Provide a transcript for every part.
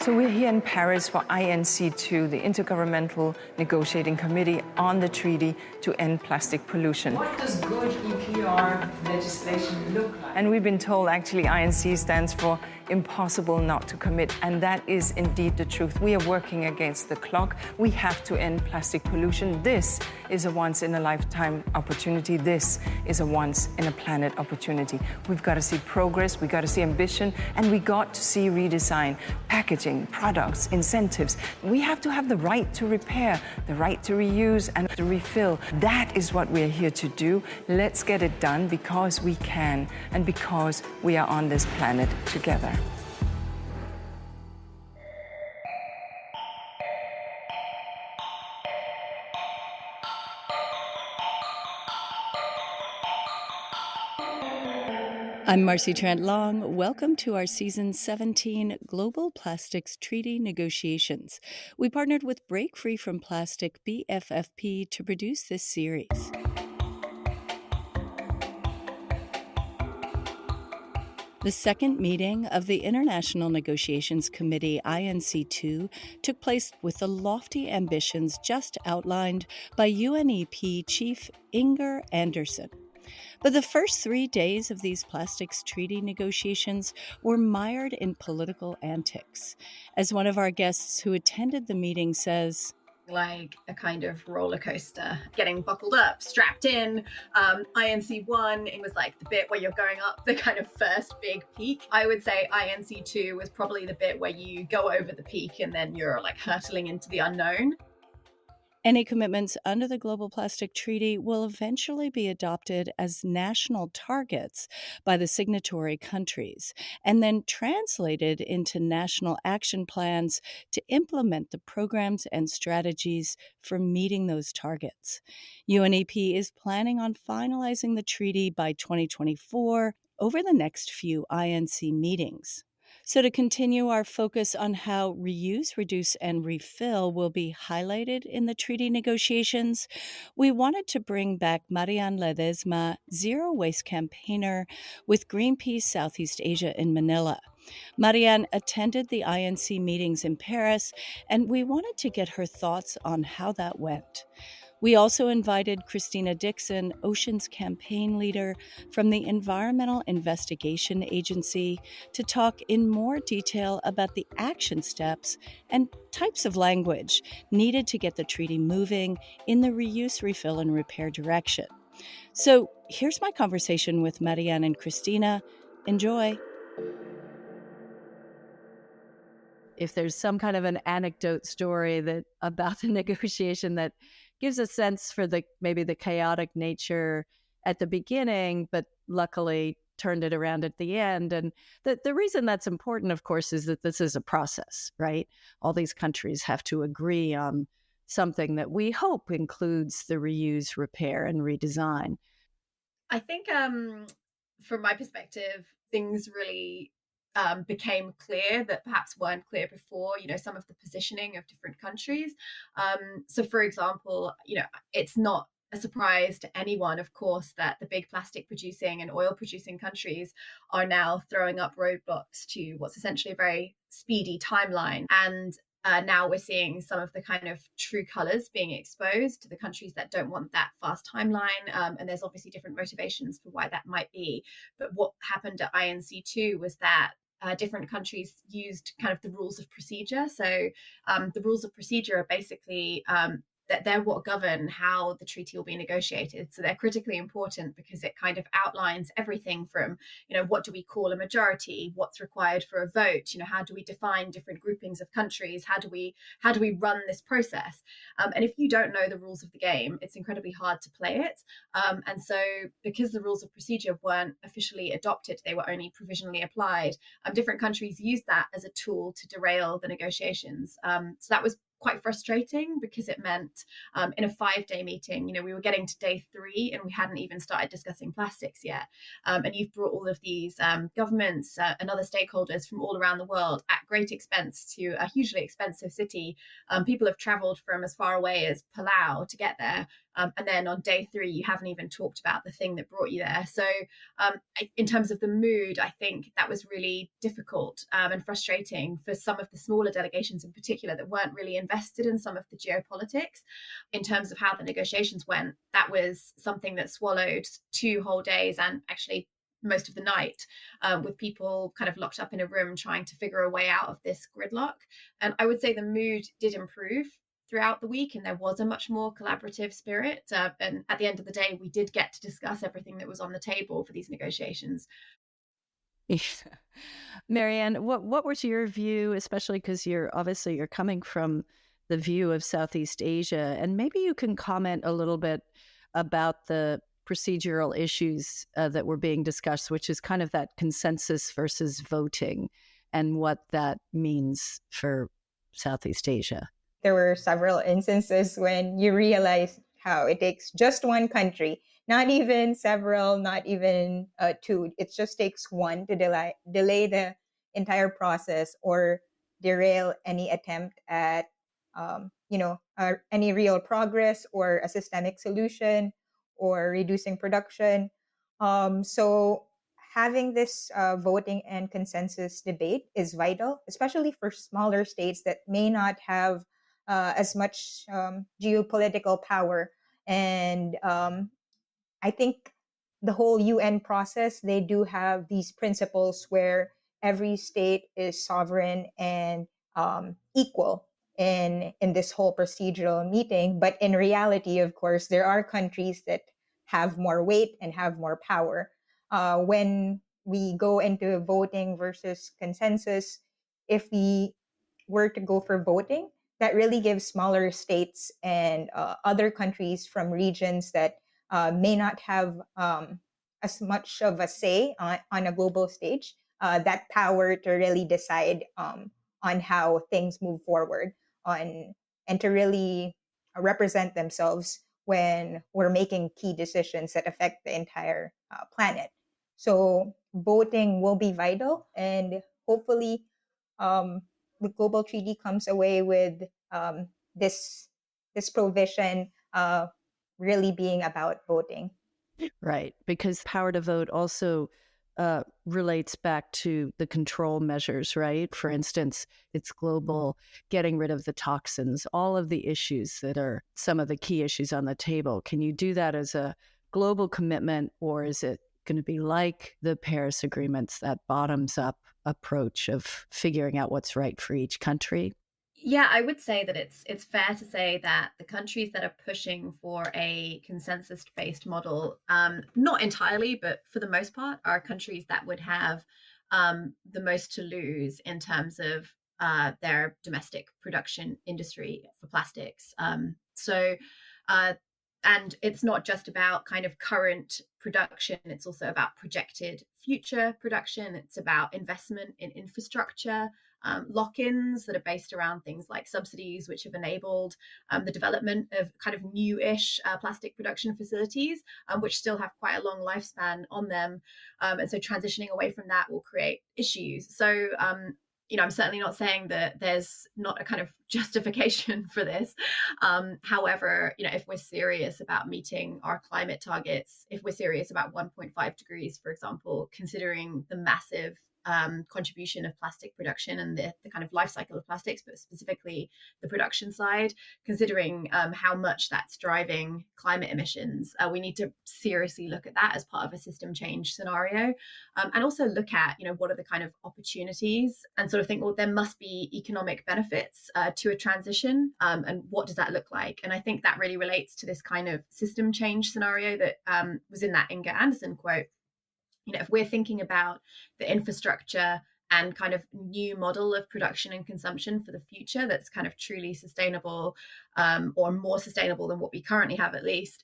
So we're here in Paris for INC-2, the Intergovernmental Negotiating Committee on the Treaty to End Plastic Pollution. What does good EPR legislation look like? And we've been told actually INC stands for impossible not to commit, and that is indeed the truth. We are working against the clock. We have to end plastic pollution. This is a once-in-a-lifetime opportunity. This is a once-in-a-planet opportunity. We've got to see progress, we've got to see ambition, and we got to see redesign, packaging, products, incentives. We have to have the right to repair, the right to reuse and to refill. That is what we're here to do. Let's get it done because we can and because we are on this planet together. I'm Marcy Trent Long. Welcome to our Season 17 Global Plastics Treaty Negotiations. We partnered with Break Free from Plastic BFFP to produce this series. The second meeting of the International Negotiations Committee, INC-2, took place with the lofty ambitions just outlined by UNEP Chief Inger Andersen. But the first 3 days of these plastics treaty negotiations were mired in political antics. As one of our guests who attended the meeting says, like a kind of roller coaster, getting buckled up, strapped in. INC-1, it was like the bit where you're going up the kind of first big peak. I would say INC-2 was probably the bit where you go over the peak and then you're like hurtling into the unknown. Any commitments under the Global Plastic Treaty will eventually be adopted as national targets by the signatory countries and then translated into national action plans to implement the programs and strategies for meeting those targets. UNEP is planning on finalizing the treaty by 2024 over the next few INC meetings. So to continue our focus on how reuse, reduce, and refill will be highlighted in the treaty negotiations, we wanted to bring back Marianne Ledesma, zero waste campaigner with Greenpeace Southeast Asia in Manila. Marianne attended the INC meetings in Paris, and we wanted to get her thoughts on how that went. We also invited Christina Dixon, Oceans campaign leader from the Environmental Investigation Agency, to talk in more detail about the action steps and types of language needed to get the treaty moving in the reuse, refill, and repair direction. So here's my conversation with Marianne and Christina. Enjoy. If there's some kind of an anecdote story that about the negotiation that gives a sense for maybe the chaotic nature at the beginning, but luckily turned it around at the end. And the reason that's important, of course, is that this is a process, right? All these countries have to agree on something that we hope includes the reuse, repair, and redesign. I think from my perspective, things really became clear that perhaps weren't clear before, some of the positioning of different countries. So for example, it's not a surprise to anyone, of course, that the big plastic producing and oil producing countries are now throwing up roadblocks to what's essentially a very speedy timeline. And now we're seeing some of the kind of true colors being exposed to the countries that don't want that fast timeline. And there's obviously different motivations for why that might be. But what happened at INC-2 was that different countries used kind of the rules of procedure. So the rules of procedure are basically that they're what govern how the treaty will be negotiated. So they're critically important because it kind of outlines everything from, what do we call a majority? What's required for a vote? How do we define different groupings of countries? How do we run this process? And if you don't know the rules of the game, it's incredibly hard to play it. And so because the rules of procedure weren't officially adopted, they were only provisionally applied, different countries used that as a tool to derail the negotiations. So that was quite frustrating because it meant in a 5-day meeting, we were getting to day 3 and we hadn't even started discussing plastics yet. And you've brought all of these governments and other stakeholders from all around the world at great expense to a hugely expensive city. People have traveled from as far away as Palau to get there. And then on day 3, you haven't even talked about the thing that brought you there. So in terms of the mood, I think that was really difficult and frustrating for some of the smaller delegations in particular that weren't really invested in some of the geopolitics. In terms of how the negotiations went, that was something that swallowed 2 whole days and actually most of the night, with people kind of locked up in a room trying to figure a way out of this gridlock. And I would say the mood did improve throughout the week, and there was a much more collaborative spirit. And at the end of the day, we did get to discuss everything that was on the table for these negotiations. Marianne, what was your view, especially because you're coming from the view of Southeast Asia, and maybe you can comment a little bit about the procedural issues that were being discussed, which is kind of that consensus versus voting and what that means for Southeast Asia. There were several instances when you realize how it takes just one country, not even several, not even 2. It just takes one to delay the entire process or derail any attempt at, any real progress or a systemic solution or reducing production. So having this voting and consensus debate is vital, especially for smaller states that may not have as much geopolitical power. And I think the whole UN process, they do have these principles where every state is sovereign and equal in this whole procedural meeting. But in reality, of course, there are countries that have more weight and have more power. When we go into voting versus consensus, if we were to go for voting, that really gives smaller states and other countries from regions that may not have as much of a say on a global stage, that power to really decide on how things move forward and to really represent themselves when we're making key decisions that affect the entire planet. So voting will be vital, and hopefully the global treaty comes away with this provision really being about voting. Right, because power to vote also relates back to the control measures, right? For instance, it's global, getting rid of the toxins, all of the issues that are some of the key issues on the table. Can you do that as a global commitment, or is it going to be like the Paris agreements, that bottoms up approach of figuring out what's right for each country? Yeah, I would say that it's fair to say that the countries that are pushing for a consensus-based model, not entirely, but for the most part, are countries that would have the most to lose in terms of their domestic production industry for plastics. And it's not just about kind of current production, it's also about projected future production. It's about investment in infrastructure, lock-ins that are based around things like subsidies, which have enabled the development of kind of new-ish plastic production facilities, which still have quite a long lifespan on them. And so transitioning away from that will create issues. So I'm certainly not saying that there's not a kind of justification for this. However, if we're serious about meeting our climate targets, if we're serious about 1.5 degrees, for example, considering the massive contribution of plastic production and the kind of life cycle of plastics, but specifically the production side, considering how much that's driving climate emissions, we need to seriously look at that as part of a system change scenario, and also look at what are the kind of opportunities, and sort of think, well, there must be economic benefits to a transition, and what does that look like? And I think that really relates to this kind of system change scenario that was in that Inga Anderson quote. If we're thinking about the infrastructure and kind of new model of production and consumption for the future that's kind of truly sustainable, or more sustainable than what we currently have, at least,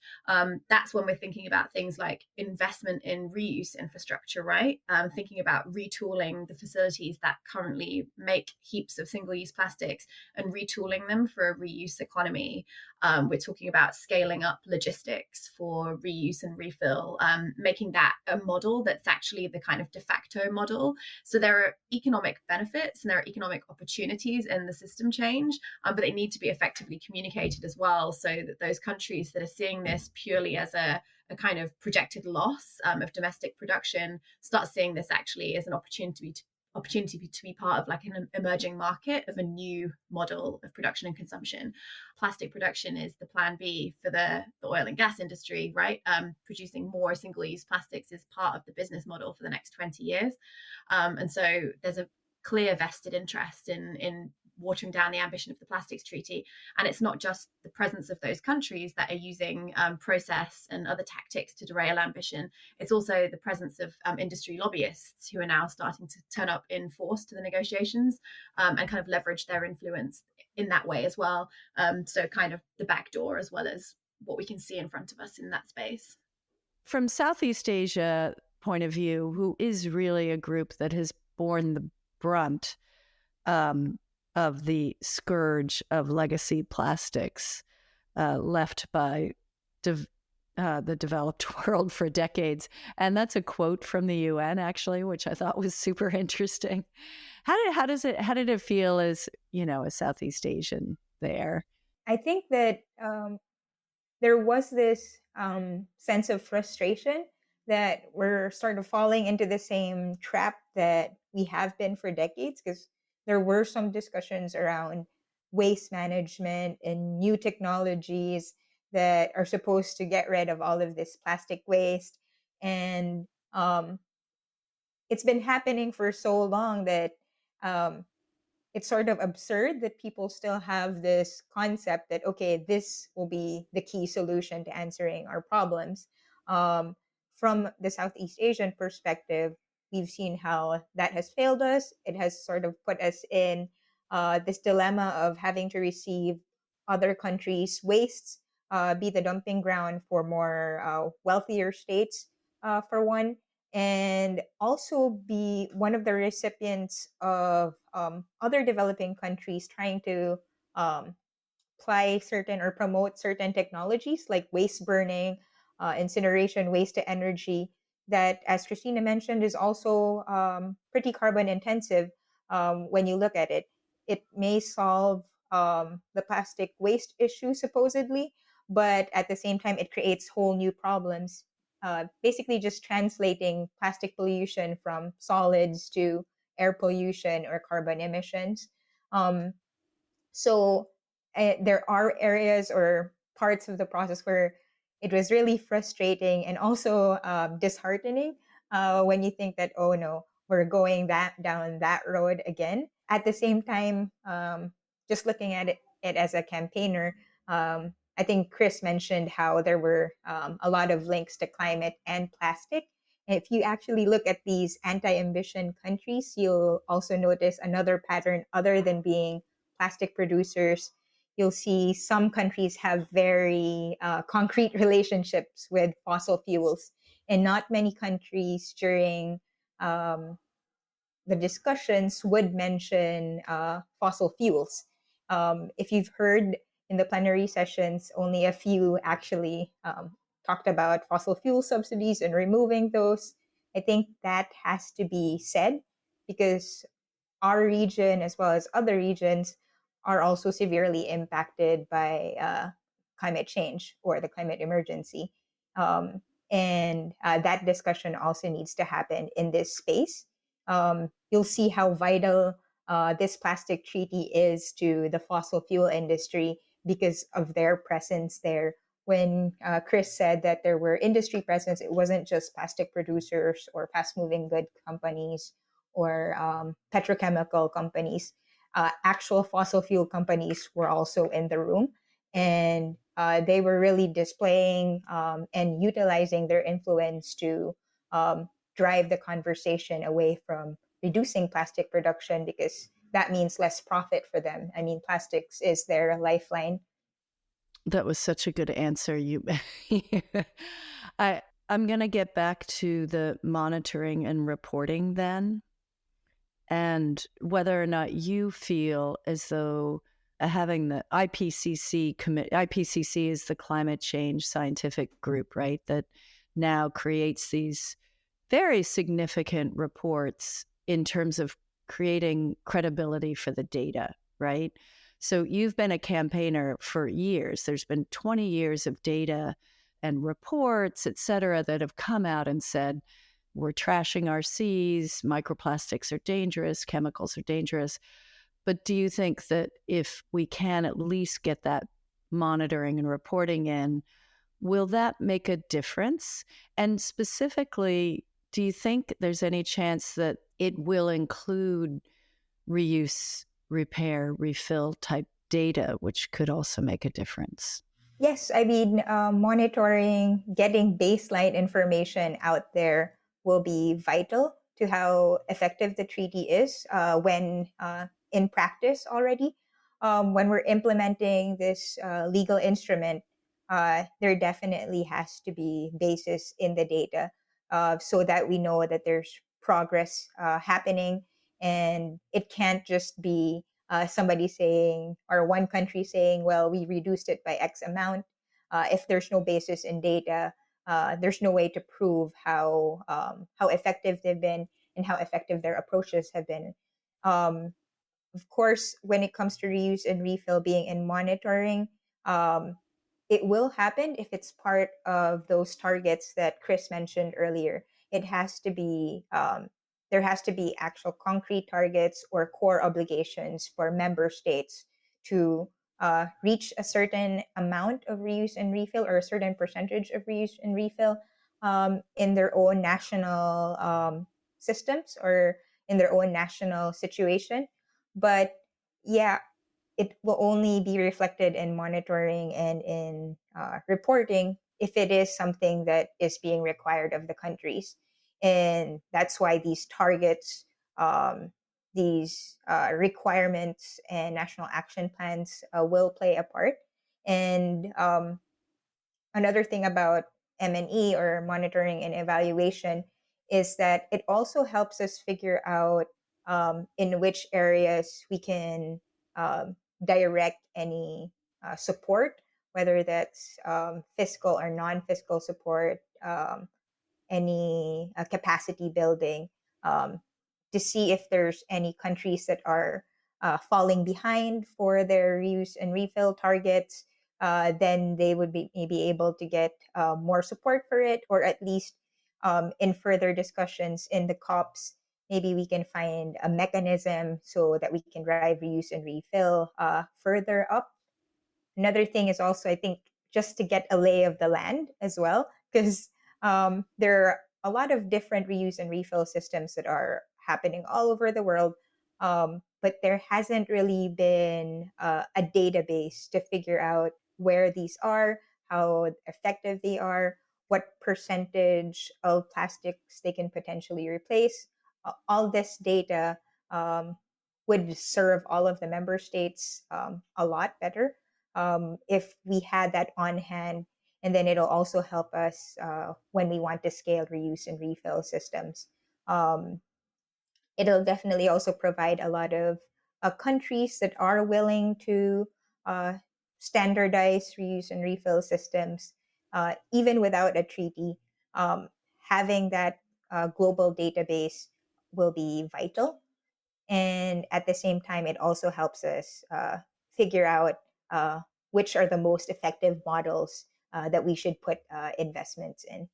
that's when we're thinking about things like investment in reuse infrastructure, right? Thinking about retooling the facilities that currently make heaps of single-use plastics and retooling them for a reuse economy. We're talking about scaling up logistics for reuse and refill, making that a model that's actually the kind of de facto model. So there are economic benefits and there are economic opportunities in the system change, but they need to be effectively communicated as well, so that those countries that are seeing this purely as a kind of projected loss of domestic production start seeing this actually as an opportunity to be part of like an emerging market of a new model of production and consumption. Plastic production is the plan B for the oil and gas industry, right? Producing more single-use plastics is part of the business model for the next 20 years. And so there's a clear vested interest in watering down the ambition of the plastics treaty. And it's not just the presence of those countries that are using process and other tactics to derail ambition. It's also the presence of industry lobbyists who are now starting to turn up in force to the negotiations and kind of leverage their influence in that way as well. So kind of the back door as well as what we can see in front of us in that space. From Southeast Asia point of view, who is really a group that has borne the brunt of the scourge of legacy plastics left by the developed world for decades. And that's a quote from the UN, actually, which I thought was super interesting. How did it feel as, a Southeast Asian there? I think that there was this sense of frustration that we're sort of falling into the same trap that we have been for decades, because there were some discussions around waste management and new technologies that are supposed to get rid of all of this plastic waste. And it's been happening for so long that it's sort of absurd that people still have this concept that, okay, this will be the key solution to answering our problems. From the Southeast Asian perspective, we've seen how that has failed us. It has sort of put us in this dilemma of having to receive other countries' wastes, be the dumping ground for more wealthier states, for one, and also be one of the recipients of other developing countries trying to apply certain or promote certain technologies like waste burning, incineration, waste to energy, that, as Christina mentioned, is also pretty carbon intensive when you look at it. It may solve the plastic waste issue, supposedly, but at the same time, it creates whole new problems. Basically just translating plastic pollution from solids to air pollution or carbon emissions. So there are areas or parts of the process where it was really frustrating and also disheartening when you think that, oh no, we're going down that road again. At the same time, just looking at it as a campaigner, I think Chris mentioned how there were a lot of links to climate and plastic. And if you actually look at these anti-ambition countries, you'll also notice another pattern other than being plastic producers. You'll see some countries have very concrete relationships with fossil fuels, and not many countries during the discussions would mention fossil fuels. If you've heard in the plenary sessions, only a few actually talked about fossil fuel subsidies and removing those. I think that has to be said, because our region, as well as other regions, are also severely impacted by climate change or the climate emergency. And that discussion also needs to happen in this space. You'll see how vital this plastic treaty is to the fossil fuel industry because of their presence there. When Chris said that there were industry presence, it wasn't just plastic producers or fast-moving good companies or petrochemical companies. Actual fossil fuel companies were also in the room, and they were really displaying and utilizing their influence to drive the conversation away from reducing plastic production, because that means less profit for them. I mean, plastics is their lifeline. That was such a good answer. I'm going to get back to the monitoring and reporting then, and whether or not you feel as though having the IPCC is the climate change scientific group, right, that now creates these very significant reports in terms of creating credibility for the data, right? So you've been a campaigner for years. There's been 20 years of data and reports, et cetera, that have come out and said, we're trashing our seas, microplastics are dangerous, chemicals are dangerous. But do you think that if we can at least get that monitoring and reporting in, will that make a difference? And specifically, do you think there's any chance that it will include reuse, repair, refill type data, which could also make a difference? Yes, I mean, monitoring, getting baseline information out there will be vital to how effective the treaty is when in practice already. When we're implementing this legal instrument, there definitely has to be basis in the data so that we know that there's progress happening, and it can't just be somebody saying, or one country saying, well, we reduced it by X amount. If there's no basis in data, there's no way to prove how effective they've been and how effective their approaches have been. Of course, when it comes to reuse and refill being in monitoring, um, it will happen if it's part of those targets that Chris mentioned earlier. It has to be there has to be actual concrete targets or core obligations for member states to reach a certain amount of reuse and refill or a certain percentage of reuse and refill in their own national systems or in their own national situation. But yeah, it will only be reflected in monitoring and in reporting if it is something that is being required of the countries. And that's why these targets, these requirements, and national action plans will play a part. And another thing about M&E or monitoring and evaluation is that it also helps us figure out in which areas we can direct any support, whether that's fiscal or non-fiscal support, any capacity building, um, to see if there's any countries that are falling behind for their reuse and refill targets. Then they would be maybe able to get more support for it, or at least in further discussions in the COPs, maybe we can find a mechanism so that we can drive reuse and refill further up. Another thing is also, I think, just to get a lay of the land as well, because there are a lot of different reuse and refill systems that are happening all over the world. But there hasn't really been a database to figure out where these are, how effective they are, what percentage of plastics they can potentially replace. All this data would serve all of the member states a lot better if we had that on hand. And then it'll also help us when we want to scale reuse and refill systems. Um, it'll definitely also provide a lot of countries that are willing to uh, standardize reuse and refill systems, even without a treaty. Having that global database will be vital. And at the same time, it also helps us figure out which are the most effective models that we should put investments in.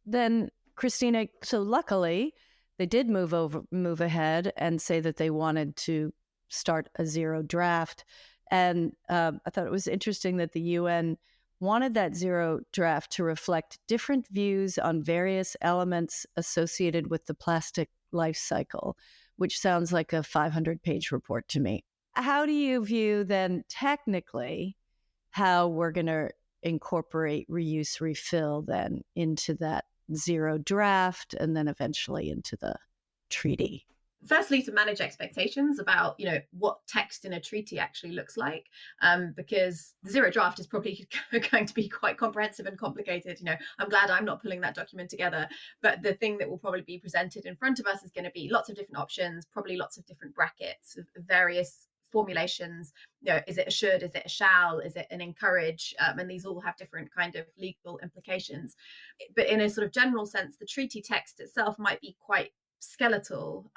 Then, Christina, so luckily they did move ahead and say that they wanted to start a zero draft. And I thought it was interesting that the UN wanted that zero draft to reflect different views on various elements associated with the plastic life cycle, which sounds like a 500-page report to me. How do you view then technically how we're going to incorporate reuse refill then into that zero draft and then eventually into the treaty? Firstly, to manage expectations about what text in a treaty actually looks like, because the zero draft is probably going to be quite comprehensive and complicated. I'm glad I'm not pulling that document together, but the thing that will probably be presented in front of us is going to be lots of different options, probably lots of different brackets of various formulations. Is it a should, is it a shall, is it an encourage, and these all have different kind of legal implications. But in a sort of general sense, the treaty text itself might be quite skeletal.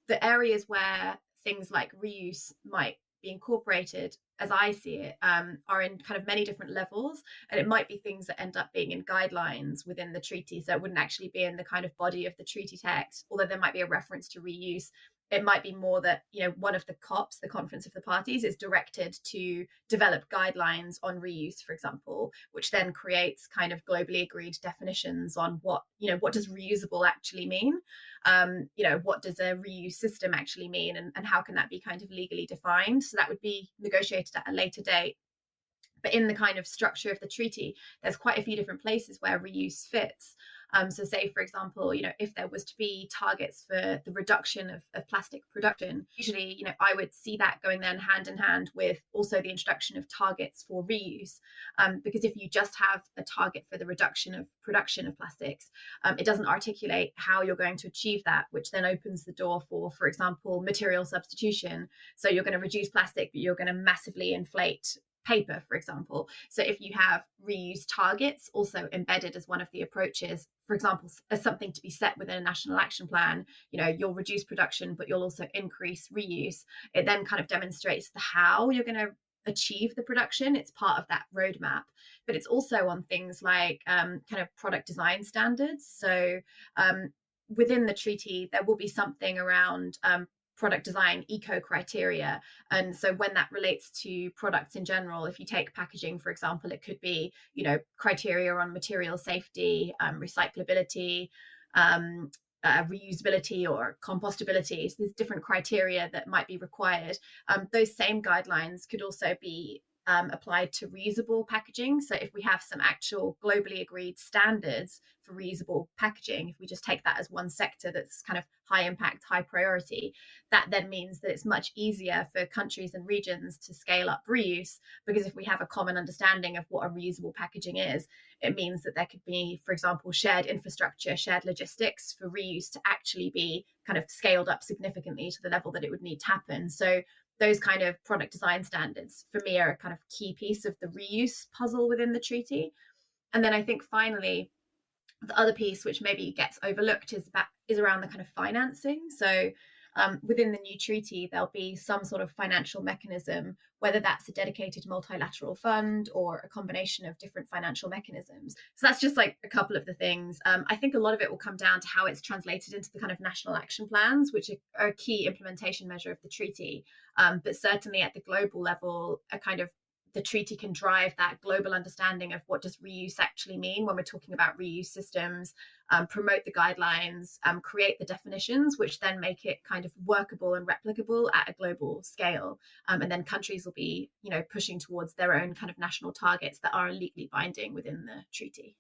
the areas where things like reuse might be incorporated, as I see it, are in kind of many different levels, and it might be things that end up being in guidelines within the treaty, so it wouldn't actually be in the kind of body of the treaty text, although there might be a reference to reuse. It might be more that, you know, one of the COPs, the Conference of the Parties, is directed to develop guidelines on reuse, for example, which then creates kind of globally agreed definitions on what, you know, what does reusable actually mean? You know, what does a reuse system actually mean, and how can that be kind of legally defined? So that would be negotiated at a later date. But in the kind of structure of the treaty, there's quite a few different places where reuse fits. So say, for example, you know, if there was to be targets for the reduction of plastic production, usually, you know, I would see that going then hand in hand with also the introduction of targets for reuse. Because if you just have a target for the reduction of production of plastics, it doesn't articulate how you're going to achieve that, which then opens the door for example, material substitution. So you're going to reduce plastic, but you're going to massively inflate paper, for example. So if you have reuse targets also embedded as one of the approaches, for example, as something to be set within a national action plan, you know, you'll reduce production, but you'll also increase reuse. It then kind of demonstrates the how you're going to achieve the production. It's part of that roadmap, but it's also on things like kind of product design standards. So within the treaty, there will be something around product design eco criteria. And so when that relates to products in general, if you take packaging, for example, it could be, you know, criteria on material safety, recyclability, reusability or compostability. So there's different criteria that might be required. Those same guidelines could also be applied to reusable packaging. So if we have some actual globally agreed standards for reusable packaging, if we just take that as one sector that's kind of high impact, high priority, that then means that it's much easier for countries and regions to scale up reuse, because if we have a common understanding of what a reusable packaging is, it means that there could be, for example, shared infrastructure, shared logistics for reuse to actually be kind of scaled up significantly to the level that it would need to happen. So those kind of product design standards for me are a kind of key piece of the reuse puzzle within the treaty. And then I think finally, the other piece which maybe gets overlooked is around the kind of financing. So within the new treaty, there'll be some sort of financial mechanism, whether that's a dedicated multilateral fund or a combination of different financial mechanisms. So that's just like a couple of the things. I think a lot of it will come down to how it's translated into the kind of national action plans, which are a key implementation measure of the treaty. But certainly at the global level, a kind of the treaty can drive that global understanding of what does reuse actually mean when we're talking about reuse systems, promote the guidelines, create the definitions, which then make it kind of workable and replicable at a global scale. And then countries will be, you know, pushing towards their own kind of national targets that are legally binding within the treaty.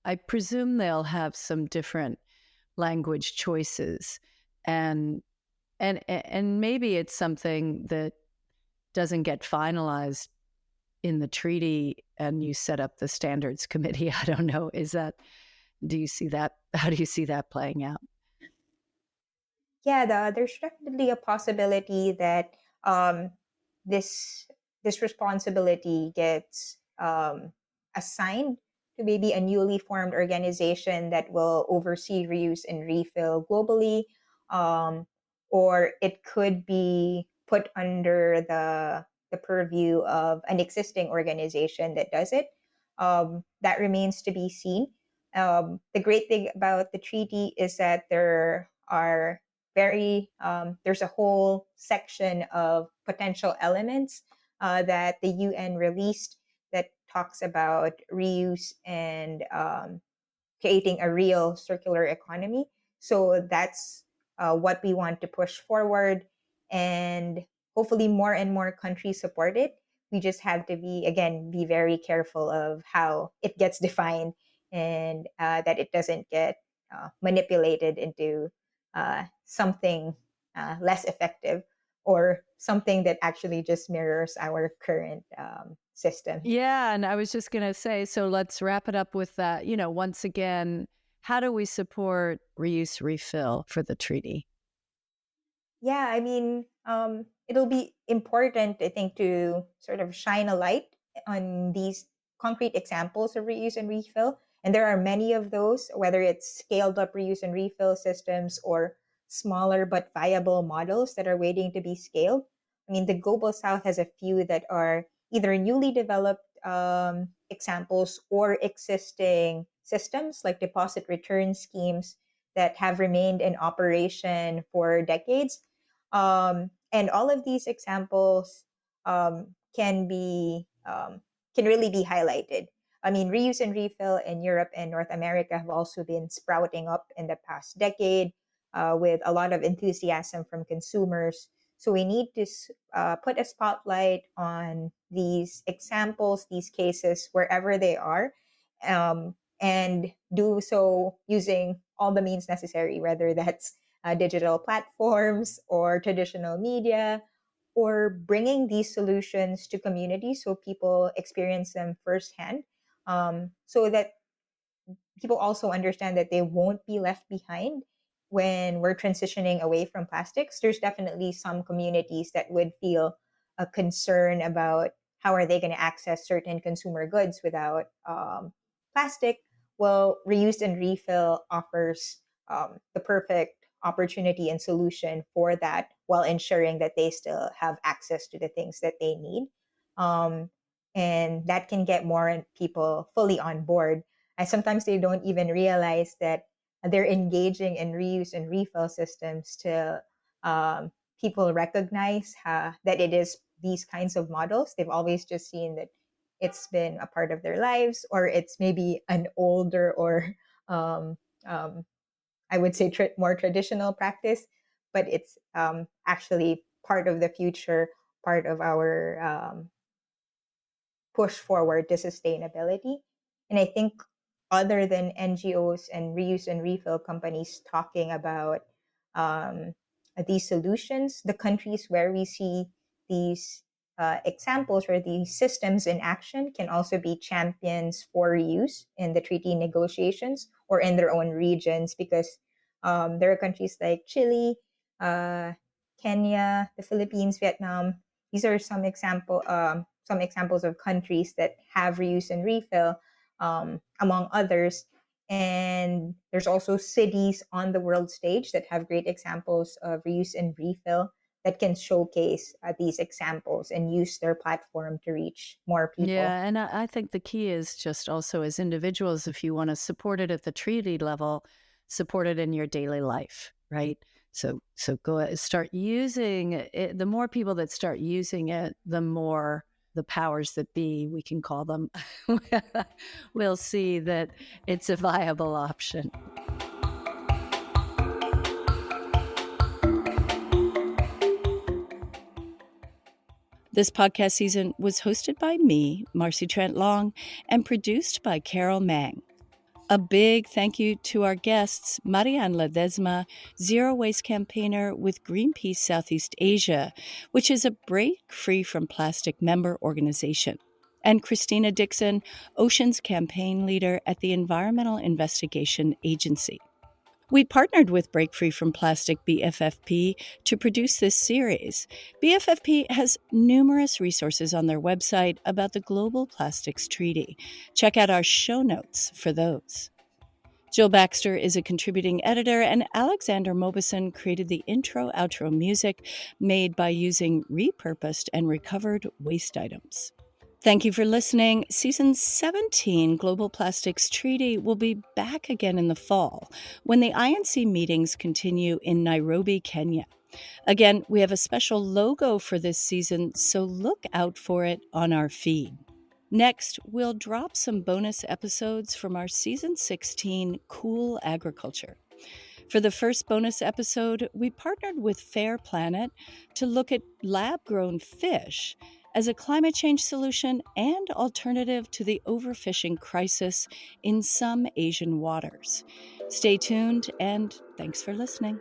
I presume they'll have some different language choices, and maybe it's something that doesn't get finalized in the treaty and you set up the standards committee. I don't know. Do you see that? How do you see that playing out? Yeah, there's definitely a possibility that this responsibility gets assigned to maybe a newly formed organization that will oversee reuse and refill globally, or it could be put under the purview of an existing organization that does it. That remains to be seen. The great thing about the treaty is that there's a whole section of potential elements that the UN released that talks about reuse and creating a real circular economy. So that's what we want to push forward, and hopefully more and more countries support it. We just have to be very careful of how it gets defined, and that it doesn't get manipulated into something less effective, or something that actually just mirrors our current system. Yeah, and I was just going to say, so let's wrap it up with that. You know, once again, how do we support reuse refill for the treaty? Yeah, I mean, it'll be important, I think, to sort of shine a light on these concrete examples of reuse and refill. And there are many of those, whether it's scaled up reuse and refill systems or smaller but viable models that are waiting to be scaled. I mean, the Global South has a few that are either newly developed examples or existing systems like deposit return schemes that have remained in operation for decades. And all of these examples can really be highlighted. I mean, reuse and refill in Europe and North America have also been sprouting up in the past decade with a lot of enthusiasm from consumers. So we need to put a spotlight on these examples, these cases, wherever they are, and do so using all the means necessary, whether that's digital platforms or traditional media, or bringing these solutions to communities so people experience them firsthand, so that people also understand that they won't be left behind when we're transitioning away from plastics. There's definitely some communities that would feel a concern about how are they going to access certain consumer goods without plastic. Well, reuse and refill offers the perfect opportunity and solution for that, while ensuring that they still have access to the things that they need. Um, and that can get more people fully on board. And sometimes they don't even realize that they're engaging in reuse and refill systems to people recognize that it is these kinds of models. They've always just seen that it's been a part of their lives, or it's maybe an older or um, um, I would say more traditional practice, but it's actually part of the future, part of our push forward to sustainability. And I think other than NGOs and reuse and refill companies talking about um, these solutions, the countries where we see these examples or these systems in action can also be champions for reuse in the treaty negotiations or in their own regions, because there are countries like Chile, uh, Kenya, the Philippines, Vietnam. These are some examples of countries that have reuse and refill, among others. And there's also cities on the world stage that have great examples of reuse and refill that can showcase these examples and use their platform to reach more people. Yeah, and I think the key is just also as individuals, if you want to support it at the treaty level, support it in your daily life, right? So go start using it. The more people that start using it, the more the powers that be, we can call them, will see that it's a viable option. This podcast season was hosted by me, Marcy Trent Long, and produced by Carol Mang. A big thank you to our guests, Marian Ledesma, Zero Waste Campaigner with Greenpeace Southeast Asia, which is a Break Free from Plastic member organization, and Christina Dixon, Oceans Campaign Leader at the Environmental Investigation Agency. We partnered with Break Free from Plastic BFFP to produce this series. BFFP has numerous resources on their website about the Global Plastics Treaty. Check out our show notes for those. Jill Baxter is a contributing editor, and Alexander Mobison created the intro-outro music made by using repurposed and recovered waste items. Thank you for listening. Season 17, Global Plastics Treaty, will be back again in the fall when the INC meetings continue in Nairobi, Kenya. Again, we have a special logo for this season, so look out for it on our feed. Next, we'll drop some bonus episodes from our Season 16 Cool Agriculture. For the first bonus episode, we partnered with Fair Planet to look at lab-grown fish as a climate change solution and alternative to the overfishing crisis in some Asian waters. Stay tuned, and thanks for listening.